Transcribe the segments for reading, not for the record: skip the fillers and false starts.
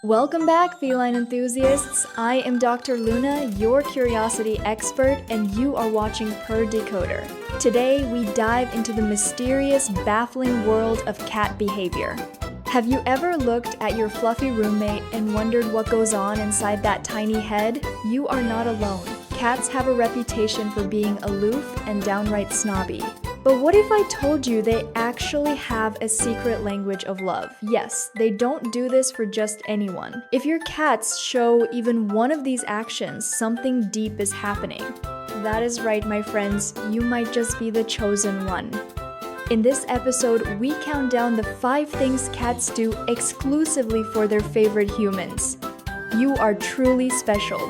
Welcome back, feline enthusiasts. I am Dr. Luna, your curiosity expert, and you are watching Purr Decoder. Today, we dive into the mysterious, baffling world of cat behavior. Have you ever looked at your fluffy roommate and wondered what goes on inside that tiny head? You are not alone. Cats have a reputation for being aloof and downright snobby. But what if I told you they actually have a secret language of love? Yes, they don't do this for just anyone. If your cats show even one of these actions, something deep is happening. That is right, my friends, you might just be the chosen one. In this episode, we count down the 5 things cats do exclusively for their favorite humans. You are truly special.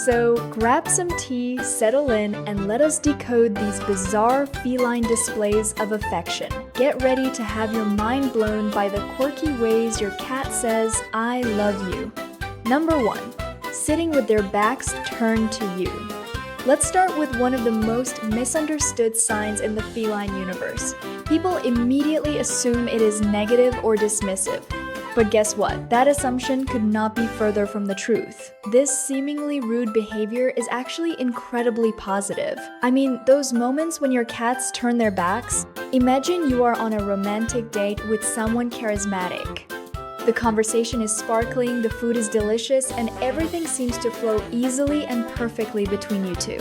So grab some tea, settle in, and let us decode these bizarre feline displays of affection. Get ready to have your mind blown by the quirky ways your cat says, "I love you." Number 1. Sitting with their backs turned to you. Let's start with one of the most misunderstood signs in the feline universe. People immediately assume it is negative or dismissive. But guess what? That assumption could not be further from the truth. This seemingly rude behavior is actually incredibly positive. I mean, those moments when your cats turn their backs, imagine you are on a romantic date with someone charismatic. The conversation is sparkling, the food is delicious, and everything seems to flow easily and perfectly between you two.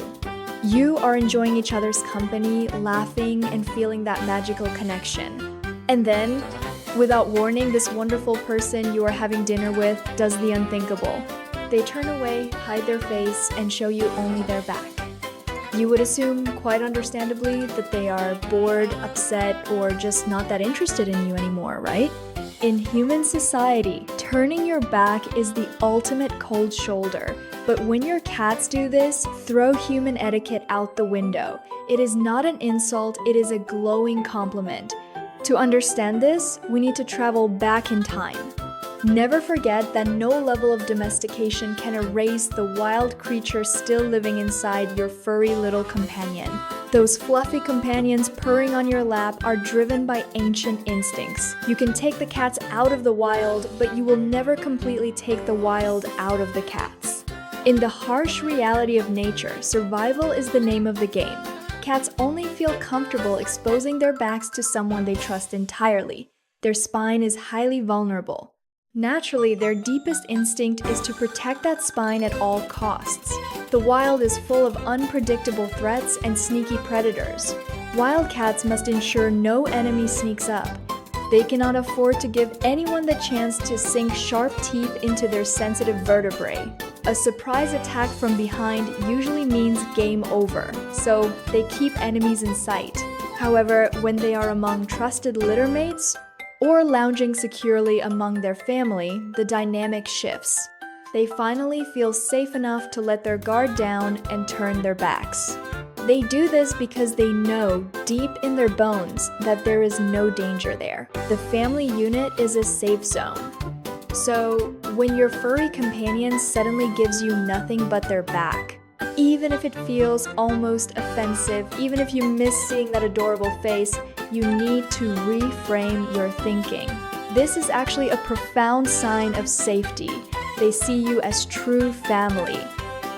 You are enjoying each other's company, laughing, and feeling that magical connection. And then, without warning, this wonderful person you are having dinner with does the unthinkable. They turn away, hide their face, and show you only their back. You would assume, quite understandably, that they are bored, upset, or just not that interested in you anymore, right? In human society, turning your back is the ultimate cold shoulder. But when your cats do this, throw human etiquette out the window. It is not an insult, it is a glowing compliment. To understand this, we need to travel back in time. Never forget that no level of domestication can erase the wild creature still living inside your furry little companion. Those fluffy companions purring on your lap are driven by ancient instincts. You can take the cats out of the wild, but you will never completely take the wild out of the cats. In the harsh reality of nature, survival is the name of the game. Cats only feel comfortable exposing their backs to someone they trust entirely. Their spine is highly vulnerable. Naturally, their deepest instinct is to protect that spine at all costs. The wild is full of unpredictable threats and sneaky predators. Wildcats must ensure no enemy sneaks up. They cannot afford to give anyone the chance to sink sharp teeth into their sensitive vertebrae. A surprise attack from behind usually means game over, so they keep enemies in sight. However, when they are among trusted littermates or lounging securely among their family, the dynamic shifts. They finally feel safe enough to let their guard down and turn their backs. They do this because they know deep in their bones that there is no danger there. The family unit is a safe zone. So, when your furry companion suddenly gives you nothing but their back, even if it feels almost offensive, even if you miss seeing that adorable face, you need to reframe your thinking. This is actually a profound sign of safety. They see you as true family.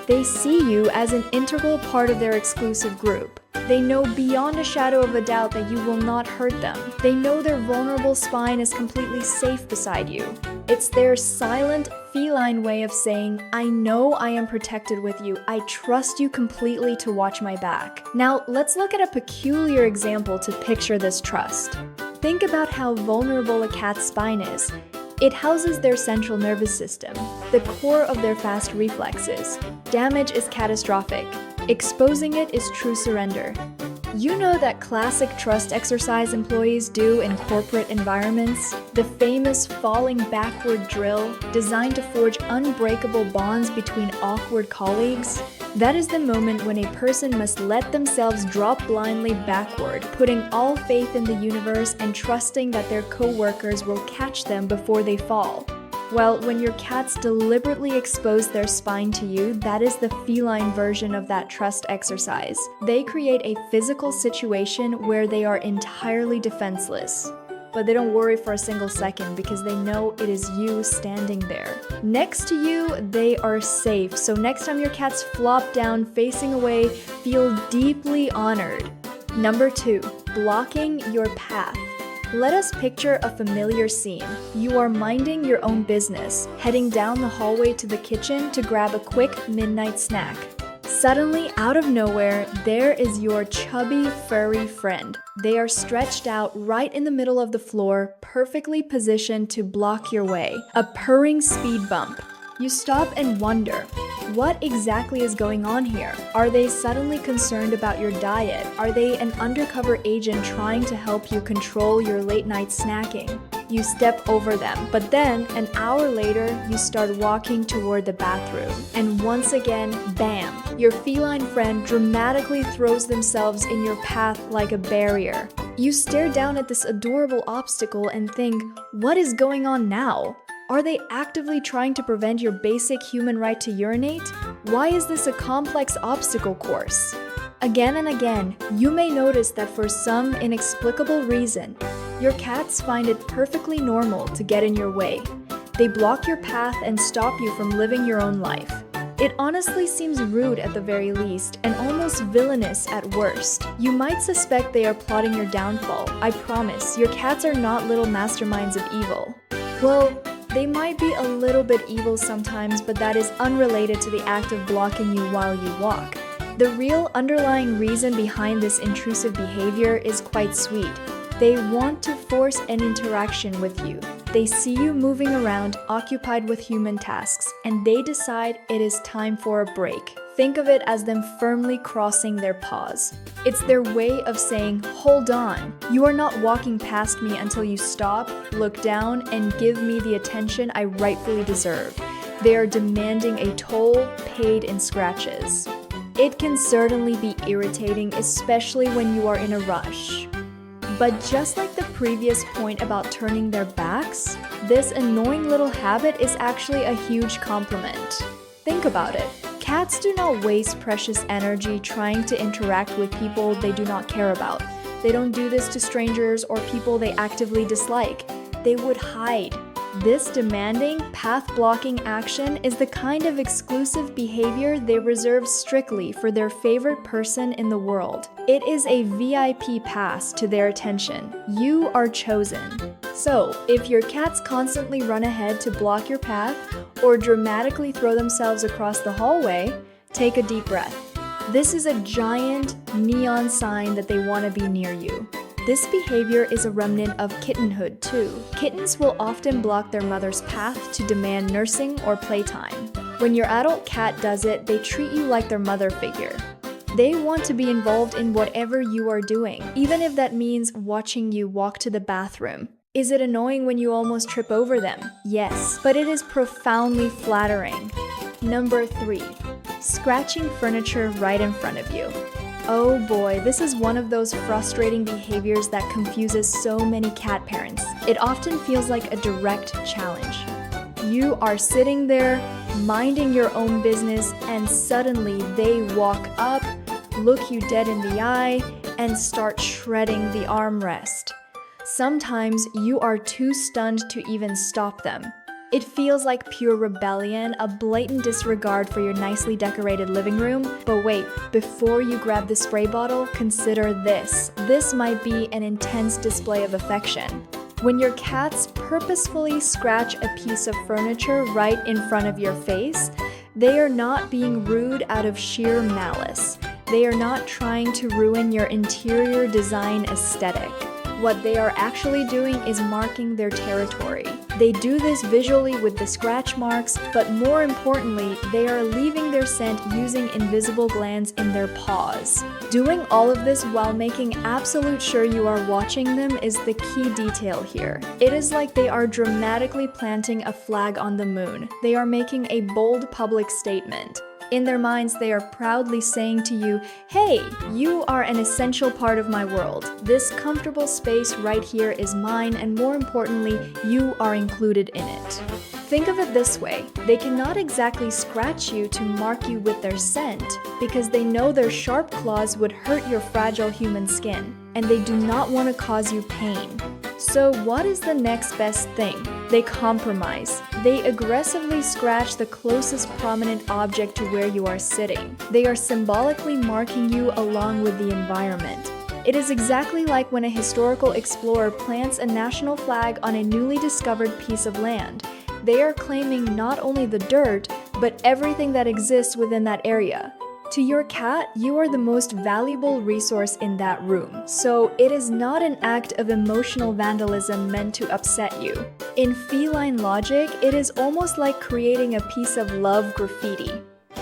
They see you as an integral part of their exclusive group. They know beyond a shadow of a doubt that you will not hurt them. They know their vulnerable spine is completely safe beside you. It's their silent, feline way of saying, "I know I am protected with you. I trust you completely to watch my back." Now, let's look at a peculiar example to picture this trust. Think about how vulnerable a cat's spine is. It houses their central nervous system, the core of their fast reflexes. Damage is catastrophic. Exposing it is true surrender. You know that classic trust exercise employees do in corporate environments? The famous falling backward drill designed to forge unbreakable bonds between awkward colleagues? That is the moment when a person must let themselves drop blindly backward, putting all faith in the universe and trusting that their co-workers will catch them before they fall. Well, when your cats deliberately expose their spine to you, that is the feline version of that trust exercise. They create a physical situation where they are entirely defenseless. but they don't worry for a single second because they know it is you standing there. Next to you, they are safe, so next time your cats flop down facing away, feel deeply honored. Number 2, blocking your path. Let us picture a familiar scene. You are minding your own business, heading down the hallway to the kitchen to grab a quick midnight snack. Suddenly, out of nowhere, there is your chubby, furry friend. They are stretched out right in the middle of the floor, perfectly positioned to block your way. A purring speed bump. You stop and wonder, what exactly is going on here? Are they suddenly concerned about your diet? Are they an undercover agent trying to help you control your late night snacking? You step over them, but then, an hour later, you start walking toward the bathroom. And once again, bam! Your feline friend dramatically throws themselves in your path like a barrier. You stare down at this adorable obstacle and think, what is going on now? Are they actively trying to prevent your basic human right to urinate? Why is this a complex obstacle course? Again and again, you may notice that for some inexplicable reason, your cats find it perfectly normal to get in your way. They block your path and stop you from living your own life. It honestly seems rude at the very least, and almost villainous at worst. You might suspect they are plotting your downfall. I promise, your cats are not little masterminds of evil. Well, they might be a little bit evil sometimes, but that is unrelated to the act of blocking you while you walk. The real underlying reason behind this intrusive behavior is quite sweet. They want to force an interaction with you. They see you moving around, occupied with human tasks, and they decide it is time for a break. Think of it as them firmly crossing their paws. It's their way of saying, hold on, you are not walking past me until you stop, look down, and give me the attention I rightfully deserve. They are demanding a toll paid in scratches. It can certainly be irritating, especially when you are in a rush. But just like the previous point about turning their backs, this annoying little habit is actually a huge compliment. Think about it. Cats do not waste precious energy trying to interact with people they do not care about. They don't do this to strangers or people they actively dislike. They would hide. This demanding, path-blocking action is the kind of exclusive behavior they reserve strictly for their favorite person in the world. It is a VIP pass to their attention. You are chosen. So, if your cats constantly run ahead to block your path or dramatically throw themselves across the hallway, take a deep breath. This is a giant neon sign that they want to be near you. This behavior is a remnant of kittenhood too. Kittens will often block their mother's path to demand nursing or playtime. When your adult cat does it, they treat you like their mother figure. They want to be involved in whatever you are doing, even if that means watching you walk to the bathroom. Is it annoying when you almost trip over them? Yes, but it is profoundly flattering. Number 3, scratching furniture right in front of you. Oh boy, this is one of those frustrating behaviors that confuses so many cat parents. It often feels like a direct challenge. You are sitting there, minding your own business, and suddenly they walk up, look you dead in the eye, and start shredding the armrest. Sometimes you are too stunned to even stop them. It feels like pure rebellion, a blatant disregard for your nicely decorated living room. But wait, before you grab the spray bottle, consider this. This might be an intense display of affection. When your cats purposefully scratch a piece of furniture right in front of your face, they are not being rude out of sheer malice. They are not trying to ruin your interior design aesthetic. What they are actually doing is marking their territory. They do this visually with the scratch marks, but more importantly, they are leaving their scent using invisible glands in their paws. Doing all of this while making absolute sure you are watching them is the key detail here. It is like they are dramatically planting a flag on the moon. They are making a bold public statement. In their minds, they are proudly saying to you, hey, you are an essential part of my world. This comfortable space right here is mine, and more importantly, you are included in it. Think of it this way, they cannot exactly scratch you to mark you with their scent, because they know their sharp claws would hurt your fragile human skin, and they do not want to cause you pain. So what is the next best thing? They compromise. They aggressively scratch the closest prominent object to where you are sitting. They are symbolically marking you along with the environment. It is exactly like when a historical explorer plants a national flag on a newly discovered piece of land. They are claiming not only the dirt, but everything that exists within that area. To your cat, you are the most valuable resource in that room, so it is not an act of emotional vandalism meant to upset you. In feline logic, it is almost like creating a piece of love graffiti.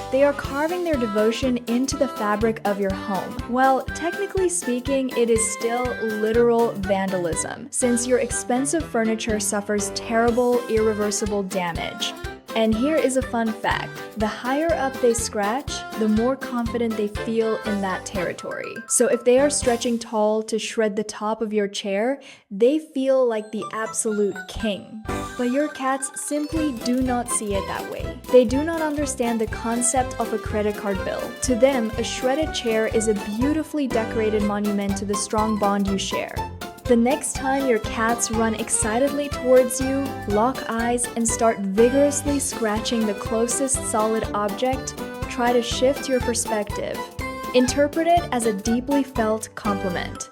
They are carving their devotion into the fabric of your home. Well, technically speaking, it is still literal vandalism, since your expensive furniture suffers terrible, irreversible damage. And here is a fun fact. The higher up they scratch, the more confident they feel in that territory. So if they are stretching tall to shred the top of your chair, they feel like the absolute king. But your cats simply do not see it that way. They do not understand the concept of a credit card bill. To them, a shredded chair is a beautifully decorated monument to the strong bond you share. The next time your cats run excitedly towards you, lock eyes and start vigorously scratching the closest solid object, try to shift your perspective. Interpret it as a deeply felt compliment.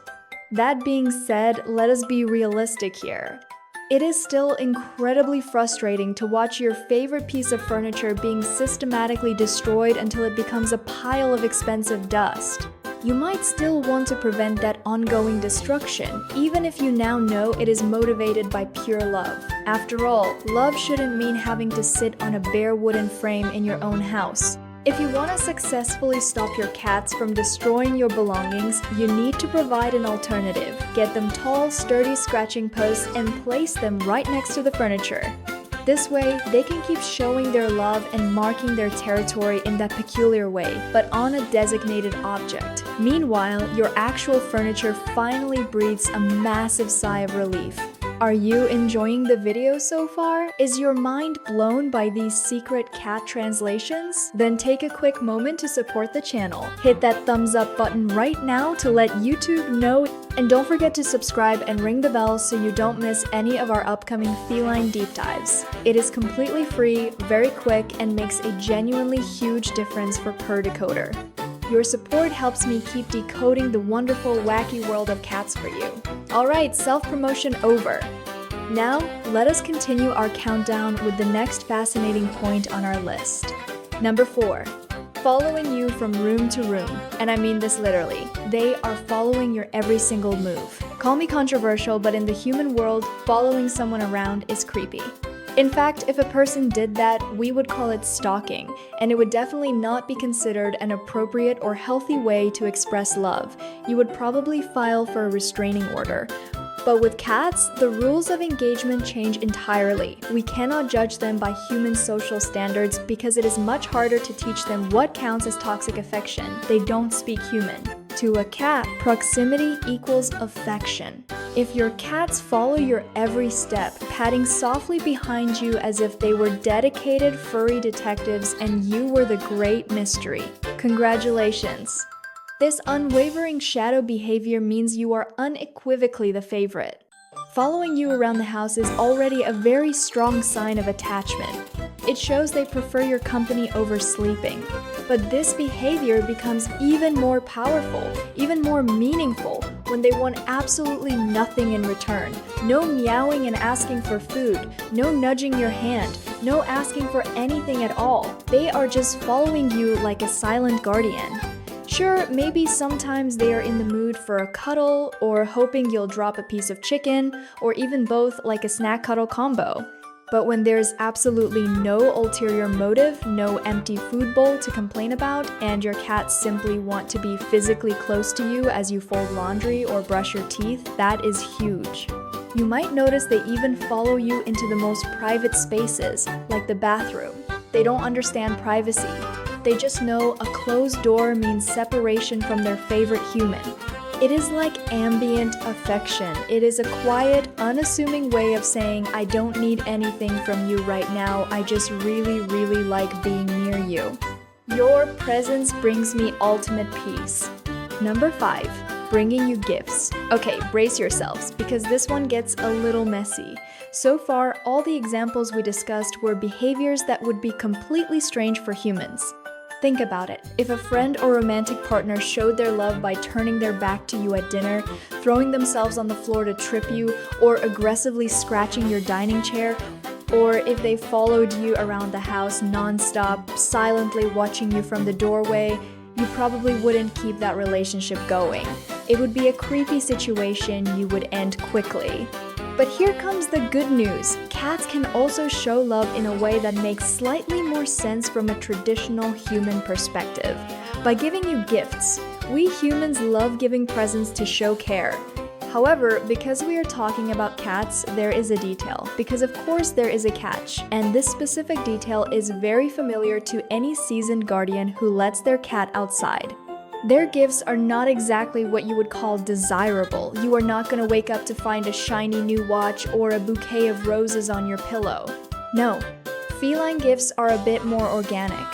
That being said, let us be realistic here. It is still incredibly frustrating to watch your favorite piece of furniture being systematically destroyed until it becomes a pile of expensive dust. You might still want to prevent that ongoing destruction, even if you now know it is motivated by pure love. After all, love shouldn't mean having to sit on a bare wooden frame in your own house. If you want to successfully stop your cats from destroying your belongings, you need to provide an alternative. Get them tall, sturdy scratching posts and place them right next to the furniture. This way, they can keep showing their love and marking their territory in that peculiar way, but on a designated object. Meanwhile, your actual furniture finally breathes a massive sigh of relief. Are you enjoying the video so far? Is your mind blown by these secret cat translations? Then take a quick moment to support the channel. Hit that thumbs up button right now to let YouTube know, and don't forget to subscribe and ring the bell so you don't miss any of our upcoming feline deep dives. It is completely free, very quick, and makes a genuinely huge difference for Purr Decoder. Your support helps me keep decoding the wonderful, wacky world of cats for you. Alright, self-promotion over. Now, let us continue our countdown with the next fascinating point on our list. Number 4. Following you from room to room. And I mean this literally. They are following your every single move. Call me controversial, but in the human world, following someone around is creepy. In fact, if a person did that, we would call it stalking, and it would definitely not be considered an appropriate or healthy way to express love. You would probably file for a restraining order. But with cats, the rules of engagement change entirely. We cannot judge them by human social standards because it is much harder to teach them what counts as toxic affection. They don't speak human. To a cat, proximity equals affection. If your cats follow your every step, patting softly behind you as if they were dedicated furry detectives and you were the great mystery, congratulations. This unwavering shadow behavior means you are unequivocally the favorite. Following you around the house is already a very strong sign of attachment. It shows they prefer your company over sleeping. But this behavior becomes even more powerful, even more meaningful, when they want absolutely nothing in return. No meowing and asking for food, no nudging your hand, no asking for anything at all. They are just following you like a silent guardian. Sure, maybe sometimes they are in the mood for a cuddle, or hoping you'll drop a piece of chicken, or even both like a snack cuddle combo. But when there's absolutely no ulterior motive, no empty food bowl to complain about, and your cats simply want to be physically close to you as you fold laundry or brush your teeth, that is huge. You might notice they even follow you into the most private spaces, like the bathroom. They don't understand privacy. They just know a closed door means separation from their favorite human. It is like ambient affection. It is a quiet, unassuming way of saying, I don't need anything from you right now, I just really, really like being near you. Your presence brings me ultimate peace. Number 5. bringing you gifts. Okay, brace yourselves, because this one gets a little messy. So far, all the examples we discussed were behaviors that would be completely strange for humans. Think about it. If a friend or romantic partner showed their love by turning their back to you at dinner, throwing themselves on the floor to trip you, or aggressively scratching your dining chair, or if they followed you around the house non-stop, silently watching you from the doorway, you probably wouldn't keep that relationship going. It would be a creepy situation you would end quickly. But here comes the good news. Cats can also show love in a way that makes slightly more sense from a traditional human perspective. By giving you gifts, we humans love giving presents to show care. However, because we are talking about cats, there is a detail, because of course there is a catch, and this specific detail is very familiar to any seasoned guardian who lets their cat outside. Their gifts are not exactly what you would call desirable. You are not going to wake up to find a shiny new watch or a bouquet of roses on your pillow. No, feline gifts are a bit more organic.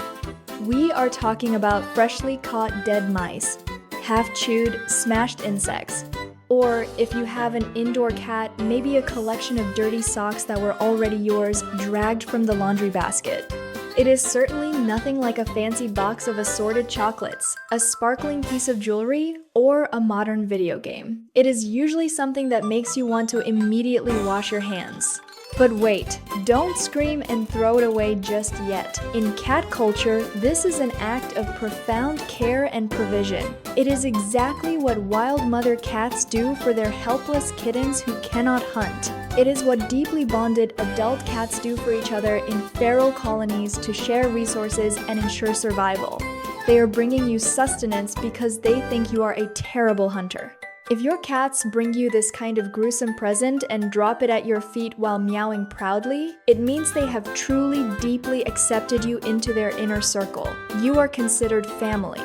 We are talking about freshly caught dead mice, half-chewed, smashed insects, or if you have an indoor cat, maybe a collection of dirty socks that were already yours, dragged from the laundry basket. It is certainly nothing like a fancy box of assorted chocolates, a sparkling piece of jewelry, or a modern video game. It is usually something that makes you want to immediately wash your hands. But wait, don't scream and throw it away just yet. In cat culture, this is an act of profound care and provision. It is exactly what wild mother cats do for their helpless kittens who cannot hunt. It is what deeply bonded adult cats do for each other in feral colonies to share resources and ensure survival. They are bringing you sustenance because they think you are a terrible hunter. If your cats bring you this kind of gruesome present and drop it at your feet while meowing proudly, it means they have truly, deeply accepted you into their inner circle. You are considered family.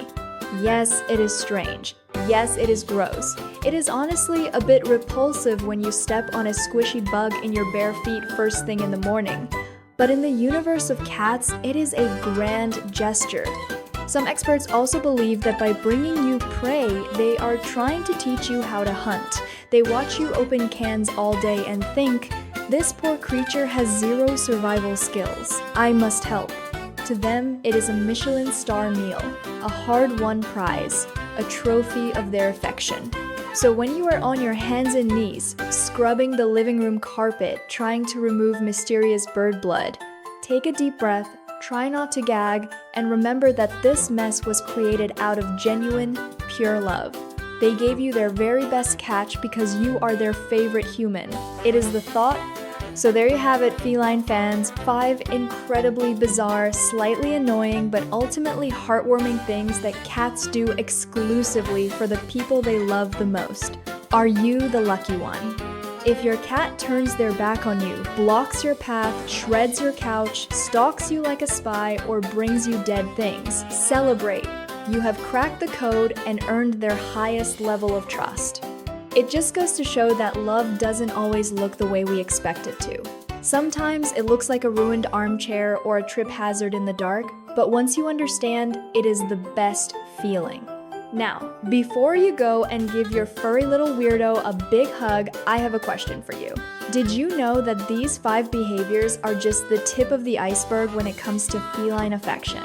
Yes, it is strange. Yes, it is gross. It is honestly a bit repulsive when you step on a squishy bug in your bare feet first thing in the morning. But in the universe of cats, it is a grand gesture. Some experts also believe that by bringing you prey, they are trying to teach you how to hunt. They watch you open cans all day and think, this poor creature has zero survival skills. I must help. To them, it is a Michelin star meal, a hard-won prize, a trophy of their affection. So when you are on your hands and knees, scrubbing the living room carpet, trying to remove mysterious bird blood, take a deep breath, try not to gag, and remember that this mess was created out of genuine, pure love. They gave you their very best catch because you are their favorite human. It is the thought. So there you have it, feline fans. 5 incredibly bizarre, slightly annoying, but ultimately heartwarming things that cats do exclusively for the people they love the most. Are you the lucky one? If your cat turns their back on you, blocks your path, shreds your couch, stalks you like a spy, or brings you dead things, celebrate. You have cracked the code and earned their highest level of trust. It just goes to show that love doesn't always look the way we expect it to. Sometimes it looks like a ruined armchair or a trip hazard in the dark, but once you understand, it is the best feeling. Now, before you go and give your furry little weirdo a big hug, I have a question for you. Did you know that these 5 behaviors are just the tip of the iceberg when it comes to feline affection?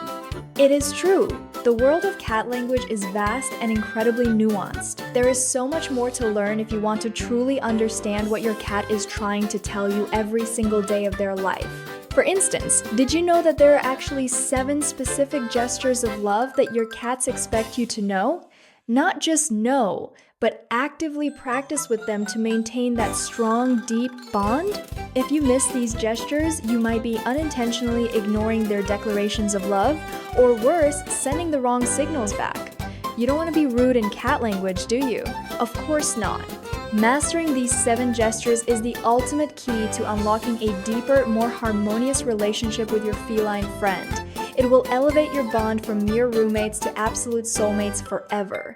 It is true. The world of cat language is vast and incredibly nuanced. There is so much more to learn if you want to truly understand what your cat is trying to tell you every single day of their life. For instance, did you know that there are actually 7 specific gestures of love that your cats expect you to know? Not just know, but actively practice with them to maintain that strong, deep bond? If you miss these gestures, you might be unintentionally ignoring their declarations of love, or worse, sending the wrong signals back. You don't want to be rude in cat language, do you? Of course not. Mastering these 7 gestures is the ultimate key to unlocking a deeper, more harmonious relationship with your feline friend. It will elevate your bond from mere roommates to absolute soulmates forever.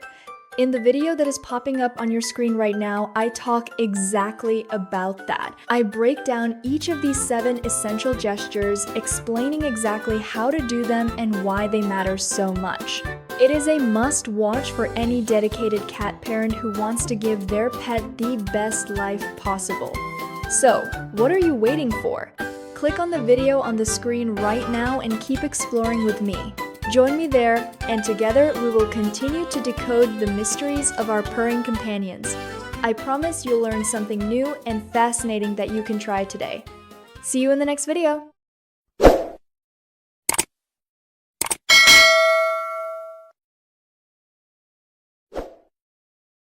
In the video that is popping up on your screen right now, I talk exactly about that. I break down each of these 7 essential gestures, explaining exactly how to do them and why they matter so much. It is a must-watch for any dedicated cat parent who wants to give their pet the best life possible. So, what are you waiting for? Click on the video on the screen right now and keep exploring with me. Join me there, and together we will continue to decode the mysteries of our purring companions. I promise you'll learn something new and fascinating that you can try today. See you in the next video!